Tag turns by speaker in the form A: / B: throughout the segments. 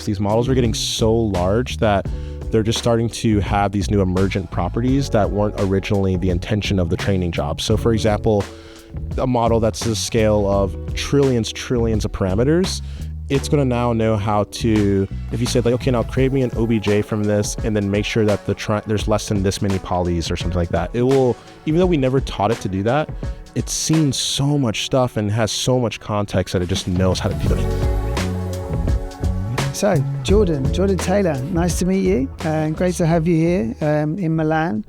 A: these models are getting so large that they're just starting to have these new emergent properties that weren't originally the intention of the training job. So for example, a model that's the scale of trillions of parameters, it's going to now know how to, if you said like, okay, now create me an OBJ from this and then make sure that there's less than this many polys or something like that. It will, even though we never taught it to do that, it's seen so much stuff and has so much context that it just knows how to do it.
B: So, Jordan Taylor, nice to meet you, and great to have you here in Milan.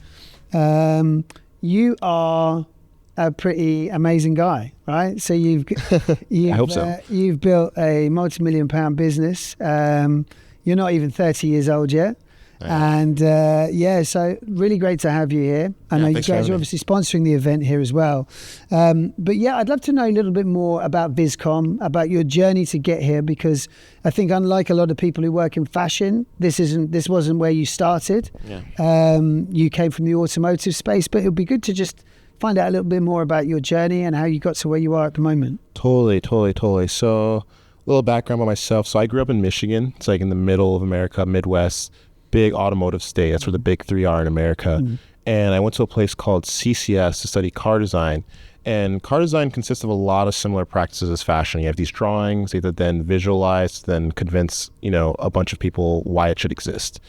B: You are a pretty amazing guy, right? So you've
A: I hope so.
B: You've built a multi-million-pound business. You're not even 30 years old yet. And so really great to have you here. I know you guys are obviously sponsoring the event here as well. But yeah, I'd love to know a little bit more about VIZCOM, about your journey to get here, because I think unlike a lot of people who work in fashion, this wasn't where you started. Yeah. You came from the automotive space, but it would be good to just find out a little bit more about your journey and how you got to where you are at the moment.
A: Totally. So a little background on myself. So I grew up in Michigan. It's like in the middle of America, Midwest. Big automotive state. That's where the big three are in America. And I went to a place called CCS to study car design. And car design consists of a lot of similar practices as fashion. You have these drawings, you have to then visualize, then convince, a bunch of people why it should exist.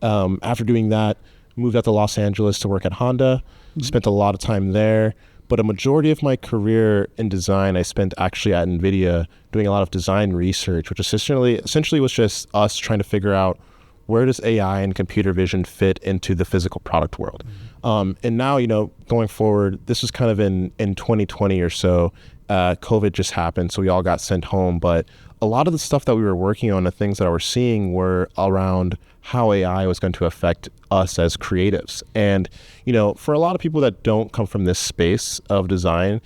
A: After doing that, moved out to Los Angeles to work at Honda, spent a lot of time there. But a majority of my career in design, I spent actually at NVIDIA doing a lot of design research, which essentially was just us trying to figure out where does AI and computer vision fit into the physical product world? And now, going forward, this was kind of in 2020 or so, COVID just happened, so we all got sent home. But a lot of the stuff that we were working on, the things that I was seeing were around how AI was going to affect us as creatives. And, for a lot of people that don't come from this space of design,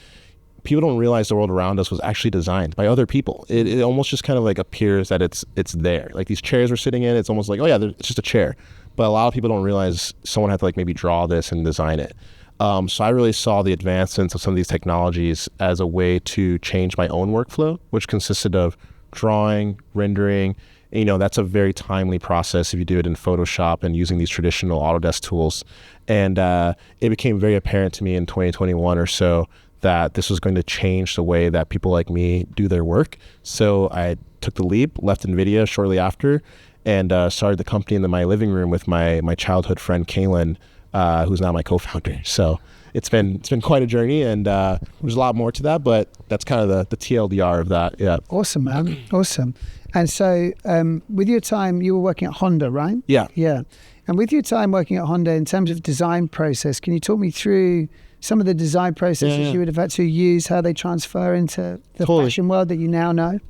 A: people don't realize the world around us was actually designed by other people. It almost just kind of like appears that it's there. Like these chairs we're sitting in, it's almost like, oh yeah, it's just a chair. But a lot of people don't realize someone had to like maybe draw this and design it. So I really saw the advancements of some of these technologies as a way to change my own workflow, which consisted of drawing, rendering. That's a very timely process if you do it in Photoshop and using these traditional Autodesk tools. And it became very apparent to me in 2021 or so that this was going to change the way that people like me do their work. So I took the leap, left NVIDIA shortly after, and started the company in my living room with my childhood friend, Kaylin, who's now my co-founder. So it's been quite a journey, and there's a lot more to that, but that's kind of the TLDR of that. Yeah.
B: Awesome, man. Awesome. And so with your time, you were working at Honda, right?
A: Yeah.
B: Yeah. And with your time working at Honda, in terms of design process, can you talk me through some of the design processes you would have had to use, how they transfer into the fashion world that you now know?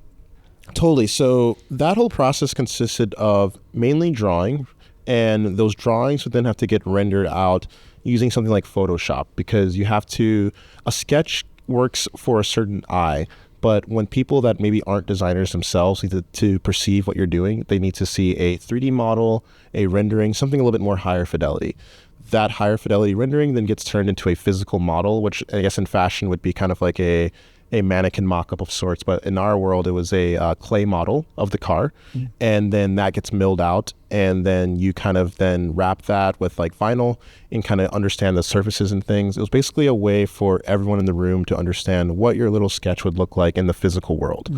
A: Totally. So that whole process consisted of mainly drawing, and those drawings would then have to get rendered out using something like Photoshop, because a sketch works for a certain eye, but when people that maybe aren't designers themselves need to perceive what you're doing, they need to see a 3D model, a rendering, something a little bit more higher fidelity. That higher fidelity rendering then gets turned into a physical model, which I guess in fashion would be kind of like a mannequin mock-up of sorts. But in our world, it was a clay model of the car. And then that gets milled out. And then you kind of then wrap that with like vinyl and kind of understand the surfaces and things. It was basically a way for everyone in the room to understand what your little sketch would look like in the physical world.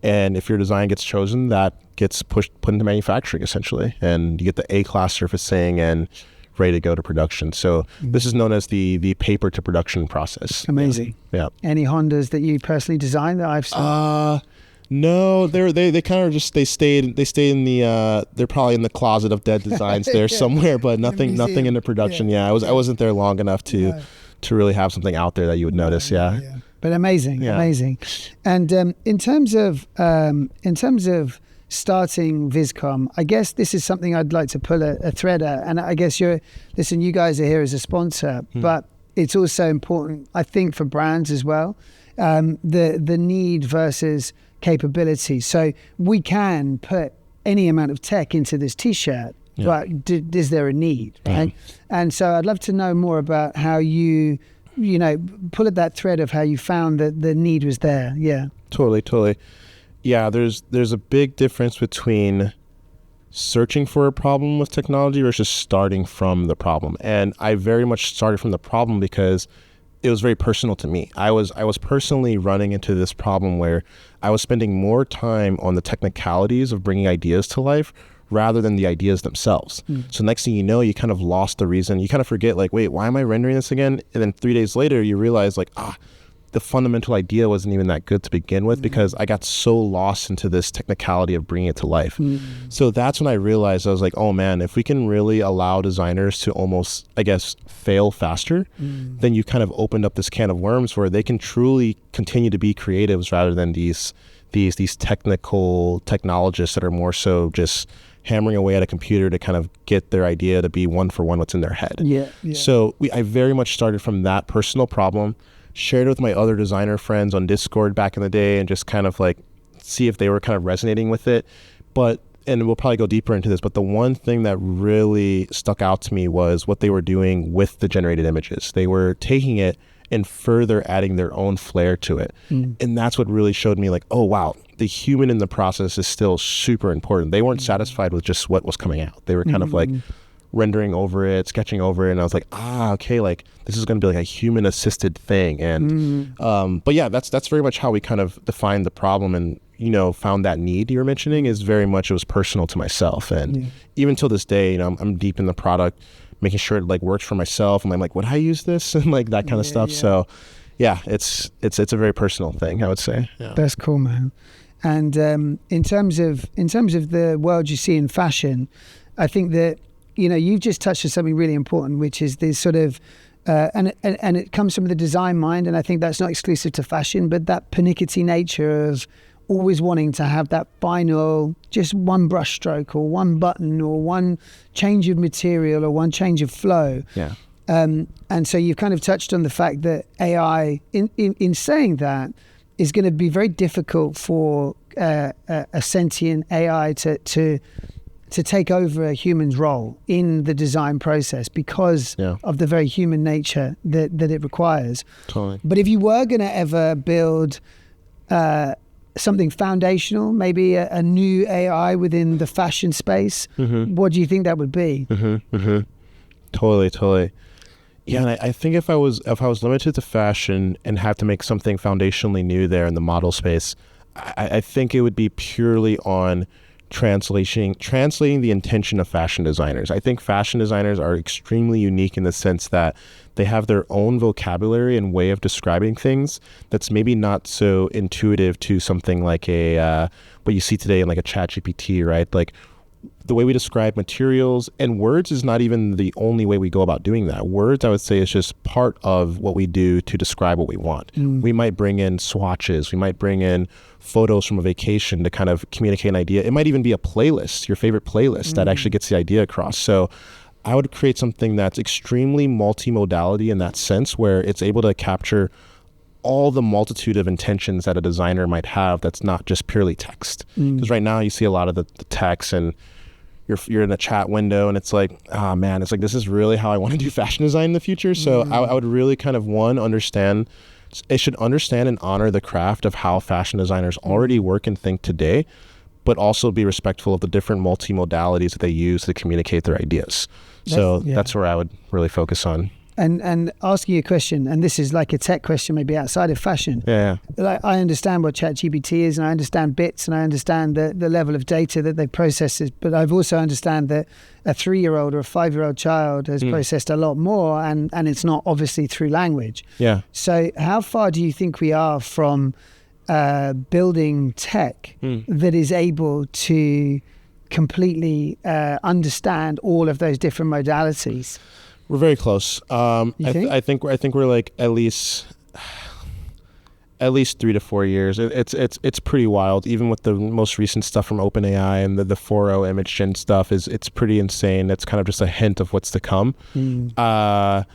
A: And if your design gets chosen, that gets put into manufacturing essentially. And you get the A-class surfacing and ready to go to production. So this is known as the paper to production process.
B: Amazing.
A: Yeah.
B: Any Hondas that you personally designed that I've seen?
A: No, they kind of just they stayed in the they're probably in the closet of dead designs there somewhere, but nothing in the production. Yeah, I wasn't there long enough to really have something out there that you would notice. Yeah.
B: But amazing. And in terms of starting VIZCOM, I guess this is something I'd like to pull a thread at. And I guess you guys are here as a sponsor, but it's also important, I think, for brands as well, the need versus capability. So we can put any amount of tech into this t-shirt, but is there a need, right? And so I'd love to know more about how you pull at that thread of how you found that the need was there. Yeah.
A: Totally. Yeah, there's a big difference between searching for a problem with technology versus starting from the problem. And I very much started from the problem because it was very personal to me. I was personally running into this problem where I was spending more time on the technicalities of bringing ideas to life rather than the ideas themselves. So next thing you know, you kind of lost the reason. You kind of forget, like, wait, why am I rendering this again? And then 3 days later, you realize, like, the fundamental idea wasn't even that good to begin with because I got so lost into this technicality of bringing it to life. So that's when I realized, I was like, oh man, if we can really allow designers to almost, I guess, fail faster, then you kind of opened up this can of worms where they can truly continue to be creatives rather than these technical technologists that are more so just hammering away at a computer to kind of get their idea to be one for one what's in their head. So I very much started from that personal problem, shared it with my other designer friends on Discord back in the day, and just kind of like see if they were kind of resonating with it. And we'll probably go deeper into this, but the one thing that really stuck out to me was what they were doing with the generated images. They were taking it and further adding their own flair to it. And that's what really showed me, like, oh wow, the human in the process is still super important. They weren't satisfied with just what was coming out. They were kind of like rendering over it, sketching over it, and I was like, okay, like this is going to be like a human assisted thing. And but yeah, that's very much how we kind of defined the problem, and found that need you were mentioning is very much, it was personal to myself. And even till this day, I'm deep in the product, making sure it like works for myself, and I'm like, would I use this? And like that kind of stuff. So yeah, it's a very personal thing, I would say.
B: That's cool, man. And in terms of the world you see in fashion, I think that you've just touched on something really important, which is this sort of and it comes from the design mind, and I think that's not exclusive to fashion, but that pernickety nature of always wanting to have that final, just one brush stroke or one button or one change of material or one change of flow. And so you've kind of touched on the fact that AI, in saying that, is going to be very difficult for a sentient AI to take over a human's role in the design process because of the very human nature that it requires.
A: Totally.
B: But if you were going to ever build something foundational, maybe a new AI within the fashion space, what do you think that would be?
A: Totally. Yeah, and I think if I was limited to fashion and had to make something foundationally new there in the model space, I think it would be purely on translating the intention of fashion designers. I think fashion designers are extremely unique in the sense that they have their own vocabulary and way of describing things that's maybe not so intuitive to something like what you see today in like a ChatGPT, right? Like the way we describe materials and words is not even the only way we go about doing that. Words, I would say, is just part of what we do to describe what we want. We might bring in swatches. We might bring in photos from a vacation to kind of communicate an idea. It might even be a playlist, your favorite playlist that actually gets the idea across. So I would create something that's extremely multimodality in that sense, where it's able to capture all the multitude of intentions that a designer might have that's not just purely text. Because right now you see a lot of the text, and you're in a chat window, and it's like, man, it's like, this is really how I want to do fashion design in the future. So I would really kind of it should understand and honor the craft of how fashion designers already work and think today, but also be respectful of the different multimodalities that they use to communicate their ideas. That's where I would really focus on.
B: And asking you a question, and this is like a tech question, maybe outside of fashion. Like, I understand what ChatGPT is, and I understand bits, and I understand the level of data that they process, but I've also understand that a 3-year-old or a 5-year-old child has processed a lot more, and it's not obviously through language. So how far do you think we are from building tech that is able to completely understand all of those different modalities?
A: We're very close. I think we're like at least 3 to 4 years. It's pretty wild. Even with the most recent stuff from OpenAI and the 4.0 image gen stuff, it's pretty insane. It's kind of just a hint of what's to come. I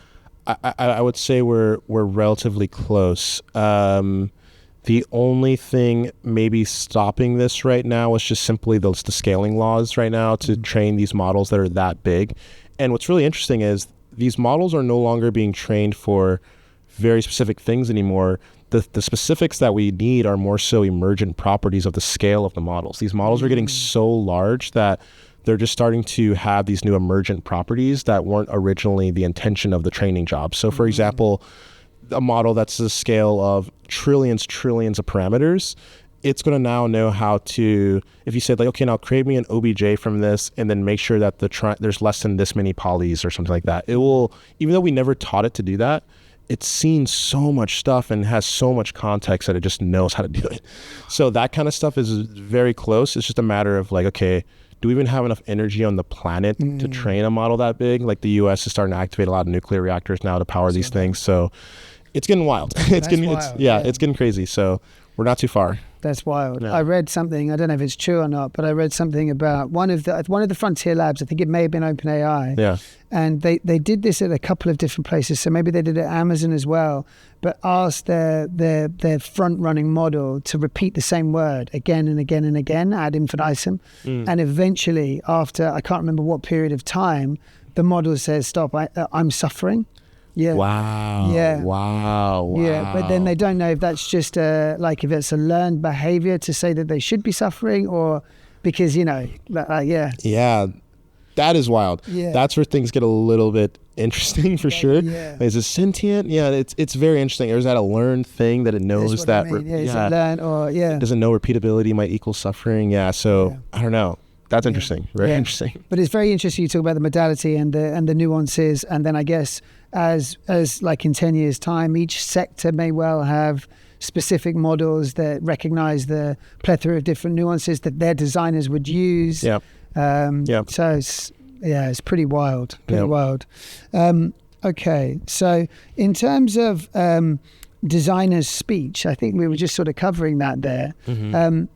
A: would say we're relatively close. The only thing maybe stopping this right now is just simply the scaling laws right now to train these models that are that big. And what's really interesting is these models are no longer being trained for very specific things anymore. The specifics that we need are more so emergent properties of the scale of the models. These models are getting so large that they're just starting to have these new emergent properties that weren't originally the intention of the training job. So for example, a model that's the scale of trillions of parameters, it's going to now know how to, if you said like, okay, now create me an OBJ from this and then make sure that there's less than this many polys or something like that. It will, even though we never taught it to do that, it's seen so much stuff and has so much context that it just knows how to do it. So that kind of stuff is very close. It's just a matter of like, okay, do we even have enough energy on the planet to train a model that big? Like the US is starting to activate a lot of nuclear reactors now to power these things. So it's getting wild. It's getting crazy. So we're not too far.
B: That's wild.
A: Yeah.
B: I read something, I don't know if it's true or not, but I read something about one of the frontier labs, I think it may have been OpenAI.
A: Yeah.
B: And they did this at a couple of different places. So maybe they did it at Amazon as well, but asked their front running model to repeat the same word again and again and again ad infinitum. And eventually, after I can't remember what period of time, the model says, stop, I'm suffering. Yeah.
A: Wow.
B: Yeah.
A: Wow.
B: Yeah. But then they don't know if that's just like if it's a learned behavior to say that they should be suffering, or because, yeah.
A: Yeah. That is wild.
B: Yeah.
A: That's where things get a little bit interesting for sure.
B: Yeah.
A: Is it sentient? Yeah. It's very interesting. Or is that a learned thing that it knows that?
B: Is it learned or
A: It doesn't know repeatability might equal suffering. Yeah. So I don't know. That's interesting. Very interesting.
B: But it's very interesting you talk about the modality and the nuances, and then I guess as like in 10 years time, each sector may well have specific models that recognize the plethora of different nuances that their designers would use.
A: Yeah.
B: So it's pretty wild. Wild. Okay. So in terms of designer's speech, I think we were just sort of covering that there.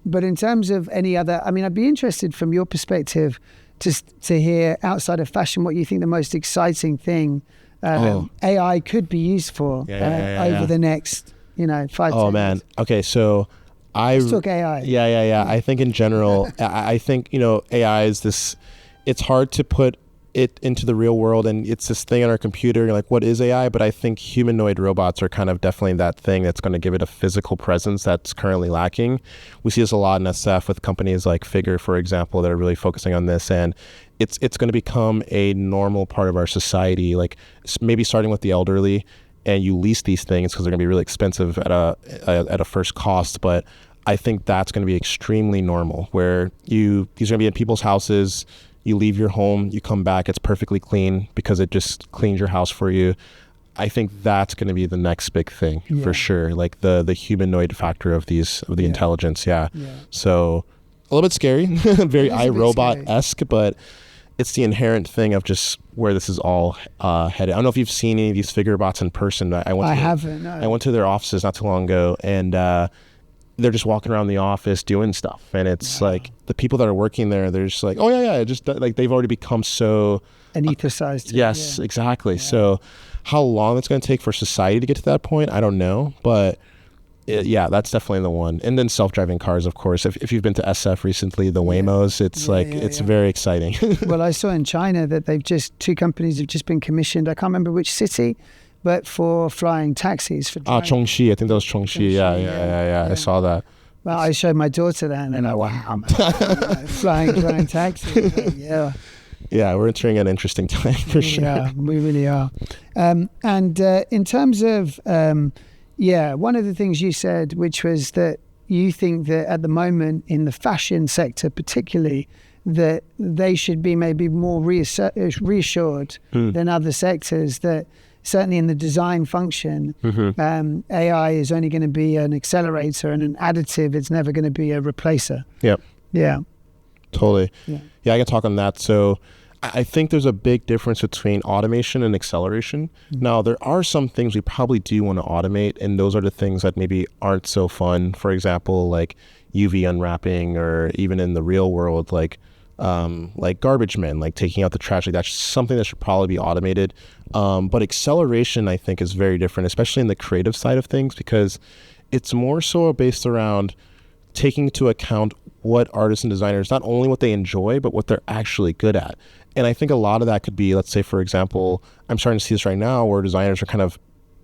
B: But in terms of any other, I mean, I'd be interested from your perspective to hear outside of fashion what you think the most exciting thing AI could be used for over the next 5 to 10
A: Oh man.
B: years.
A: Okay, so let's
B: talk AI.
A: Yeah. I think in general, I think AI is this. It's hard to put it into the real world, and it's this thing on our computer. You're like, what is AI? But I think humanoid robots are kind of definitely that thing that's going to give it a physical presence that's currently lacking. We see this a lot in SF with companies like Figure, for example, that are really focusing on this, and it's going to become a normal part of our society. Like maybe starting with the elderly, and you lease these things because they're going to be really expensive at a first cost, but I think that's going to be extremely normal, where these are going to be in people's houses. You leave your home, you come back, it's perfectly clean because it just cleans your house for you. I think that's going to be the next big thing for sure. Like the humanoid factor of the intelligence. Yeah. So a little bit scary, very iRobot-esque, but it's the inherent thing of just where this is all headed. I don't know if you've seen any of these Figure bots in person. I
B: haven't. No.
A: I went to their offices not too long ago, and they're just walking around the office doing stuff, and it's like the people that are working there, they're just like, oh yeah, just like they've already become so
B: anethicized.
A: Yes, exactly. So how long it's going to take for society to get to that point, I don't know, but that's definitely the one. And then self-driving cars, of course. If you've been to SF recently, the Waymos, it's very exciting.
B: Well, I saw in China that two companies have just been commissioned. I can't remember which city, but for flying taxis.
A: Chongqi. I think that was Chongqi. Yeah. I saw that.
B: Well, I showed my daughter that, and they're like, wow, man. flying taxis.
A: Yeah, we're entering an interesting time for sure.
B: Yeah, we really are. And in terms of, one of the things you said, which was that you think that at the moment in the fashion sector particularly, that they should be maybe more reassured than other sectors, that certainly in the design function, AI is only going to be an accelerator and an additive. It's never going to be a replacer.
A: Yep.
B: Yeah.
A: Totally. Yeah, I can talk on that. So I think there's a big difference between automation and acceleration. Now, there are some things we probably do want to automate, and those are the things that maybe aren't so fun. For example, like UV unwrapping, or even in the real world, like garbage men, like taking out the trash. Like that's something that should probably be automated. But acceleration, I think, is very different, especially in the creative side of things, because it's more so based around taking into account what artists and designers, not only what they enjoy, but what they're actually good at. And I think a lot of that could be, let's say, for example, I'm starting to see this right now where designers are kind of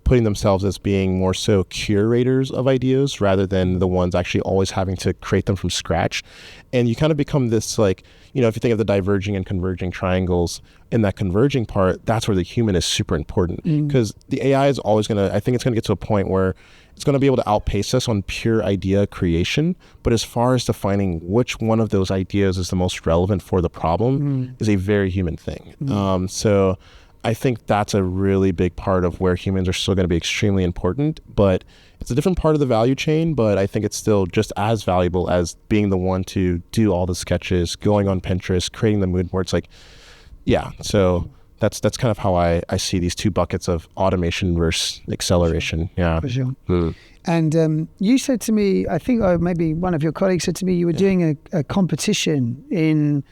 A: putting themselves as being more so curators of ideas rather than the ones actually always having to create them from scratch. And you kind of become this like, you know, if you think of the diverging and converging triangles, in that converging part, that's where the human is super important, because the AI is always going to, I think it's going to get to a point where it's going to be able to outpace us on pure idea creation. But as far as defining which one of those ideas is the most relevant for the problem is a very human thing. So I think that's a really big part of where humans are still going to be extremely important, but it's a different part of the value chain, but I think it's still just as valuable as being the one to do all the sketches, going on Pinterest, creating the mood boards. Like, yeah, so that's kind of how I see these two buckets of automation versus acceleration. Yeah.
B: For sure. And you said to me, I think maybe one of your colleagues said to me, you were doing a competition in,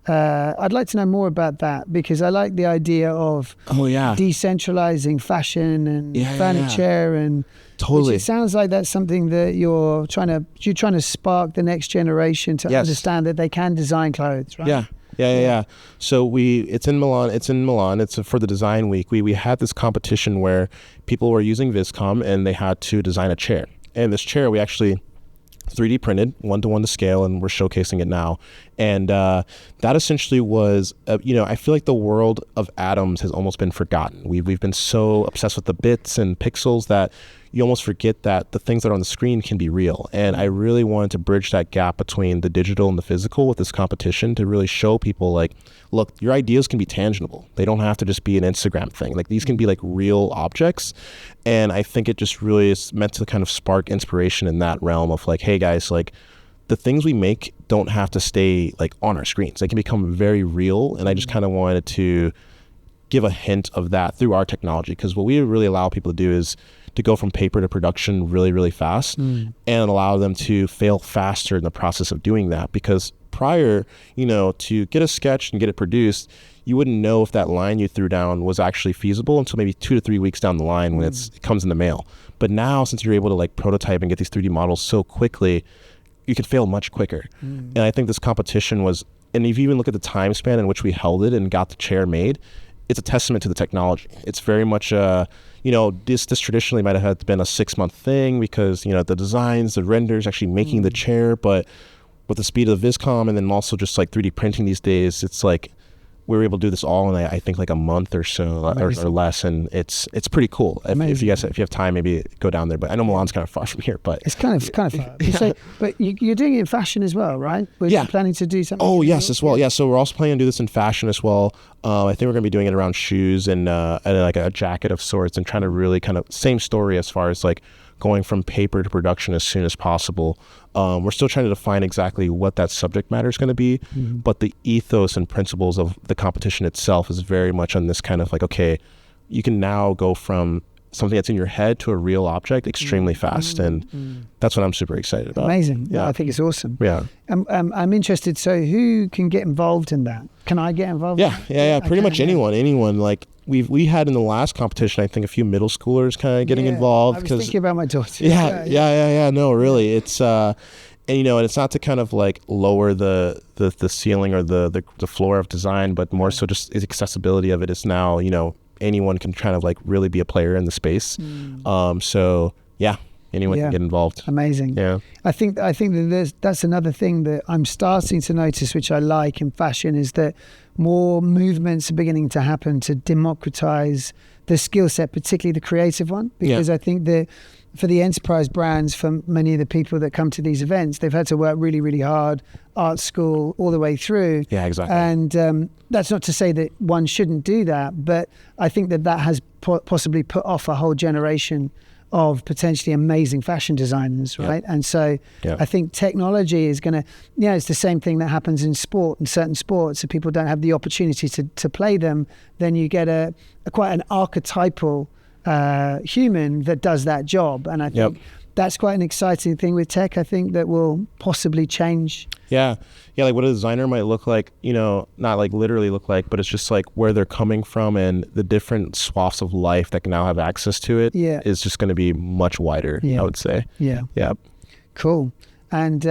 B: I'd like to know more about that, because I like the idea of decentralizing fashion and furniture and
A: totally.
B: It sounds like that's something that you're trying to spark the next generation to understand that they can design clothes, right?
A: Yeah. So it's in Milan. It's for the design week. We had this competition where people were using VIZCOM and they had to design a chair. And this chair we actually 3D printed 1-to-1 to scale, and we're showcasing it now. And that essentially was, I feel like the world of atoms has almost been forgotten. We've been so obsessed with the bits and pixels that you almost forget that the things that are on the screen can be real. And I really wanted to bridge that gap between the digital and the physical with this competition to really show people like, look, your ideas can be tangible. They don't have to just be an Instagram thing. Like, these can be like real objects. And I think it just really is meant to kind of spark inspiration in that realm of like, hey guys, like the things we make don't have to stay like on our screens. They can become very real. And I just kind of wanted to give a hint of that through our technology, because what we really allow people to do is to go from paper to production really, really fast and allow them to fail faster in the process of doing that. Because prior, to get a sketch and get it produced, you wouldn't know if that line you threw down was actually feasible until maybe 2 to 3 weeks down the line when it comes in the mail. But now, since you're able to like prototype and get these 3D models so quickly, you could fail much quicker. And I think this competition was, and if you even look at the time span in which we held it and got the chair made, it's a testament to the technology. It's very much this traditionally might have been a 6-month thing because, the designs, the renders, actually making the chair, but with the speed of the VIZCOM and then also just like 3D printing these days, it's like we were able to do this all in I think like a month or so or less, and it's pretty cool. If you have time, maybe go down there. But I know Milan's kind of far from here, but
B: it's kind of far. So, but you're doing it in fashion as well, right? You're planning to do something.
A: Oh yes, as well. Yeah, so we're also planning to do this in fashion as well. I think we're going to be doing it around shoes and like a jacket of sorts, and trying to really kind of same story as far as like going from paper to production as soon as possible. We're still trying to define exactly what that subject matter is going to be, but the ethos and principles of the competition itself is very much on this kind of like, okay, you can now go from something that's in your head to a real object extremely fast, and that's what I'm super excited about.
B: Amazing. Yeah, I think it's awesome.
A: Yeah.
B: I'm interested. So who can get involved in that? Can I get involved?
A: Yeah. Pretty much anyone. Like we had in the last competition, I think a few middle schoolers kind of getting involved.
B: I was thinking about my daughter.
A: Yeah. No, really, it's and it's not to kind of like lower the ceiling or the floor of design, but more so just the accessibility of it is now anyone can kind of like really be a player in the space. So yeah, anyone can get involved.
B: Amazing.
A: Yeah.
B: I think that that's another thing that I'm starting to notice, which I like in fashion, is that more movements are beginning to happen to democratize the skill set, particularly the creative one, because I think that for the enterprise brands, for many of the people that come to these events, they've had to work really, really hard, art school all the way through.
A: Yeah, exactly.
B: And that's not to say that one shouldn't do that, but I think that has possibly put off a whole generation of potentially amazing fashion designers, right? And so I think technology is going to, it's the same thing that happens in sport, in certain sports. If people don't have the opportunity to play them, then you get a quite an archetypal human that does that job. And I think that's quite an exciting thing with tech, I think, that will possibly change.
A: Yeah, like what a designer might look like, not like literally look like, but it's just like where they're coming from and the different swaths of life that can now have access to it is just going to be much wider, I would say.
B: Yeah.
A: Yeah.
B: Cool. And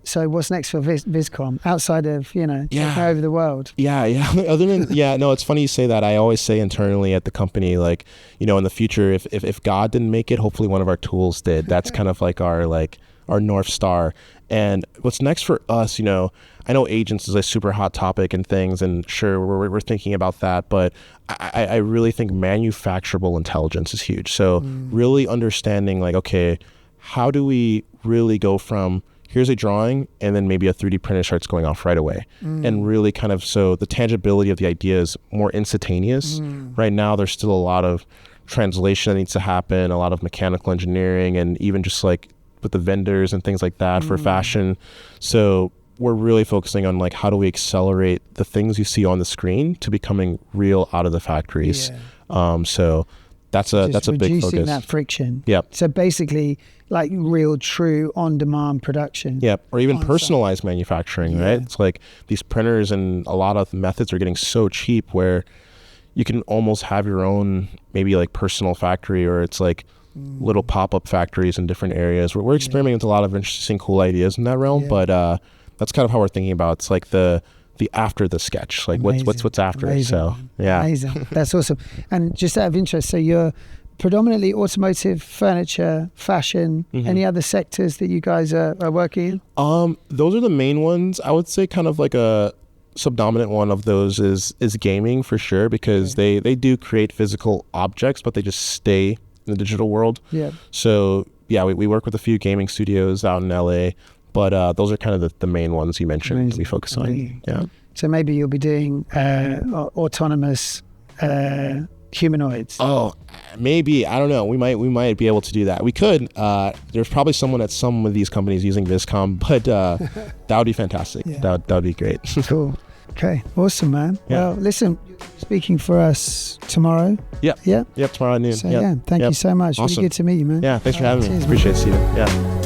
B: so what's next for VIZCOM outside of, taking over the world?
A: Yeah. Other than, no, it's funny you say that. I always say internally at the company, like, in the future, if God didn't make it, hopefully one of our tools did. That's kind of like our North Star. And what's next for us, I know agents is a super hot topic and things, and sure, we're thinking about that, but I really think manufacturable intelligence is huge. So really understanding like, okay, how do we really go from here's a drawing and then maybe a 3D printer starts going off right away, and really kind of, so the tangibility of the idea is more instantaneous. Right now, there's still a lot of translation that needs to happen, a lot of mechanical engineering, and even just like with the vendors and things like that for fashion. So we're really focusing on like, how do we accelerate the things you see on the screen to becoming real out of the factories? So that's a big focus.
B: Reducing that friction.
A: Yep.
B: So basically, like real, true, on-demand production.
A: Yep. Or even personalized manufacturing, right? It's like these printers and a lot of methods are getting so cheap where you can almost have your own maybe like personal factory, or it's like little pop-up factories in different areas. We're experimenting with a lot of interesting, cool ideas in that realm, but that's kind of how we're thinking about. It's like the after the sketch, like what's after it. So
B: amazing. That's awesome. And just out of interest, so you're predominantly automotive, furniture, fashion. Any other sectors that you guys are working in?
A: Those are the main ones. I would say kind of like a subdominant one of those is gaming for sure, because they do create physical objects, but they just stay in the digital world. So we work with a few gaming studios out in LA, but those are kind of the main ones you mentioned that we focus on.
B: So maybe you'll be doing autonomous humanoids.
A: Oh, maybe. I don't know. We might be able to do that. We could. There's probably someone at some of these companies using VIZCOM, but that would be fantastic. That would be great.
B: Cool. Okay. Awesome, man. Well, listen, speaking for us tomorrow.
A: Yep, tomorrow at noon.
B: So thank you so much.
A: Awesome.
B: Really good to meet you, man.
A: Yeah, thanks for having me.
B: Cheers,
A: Appreciate it, Steven. Yeah.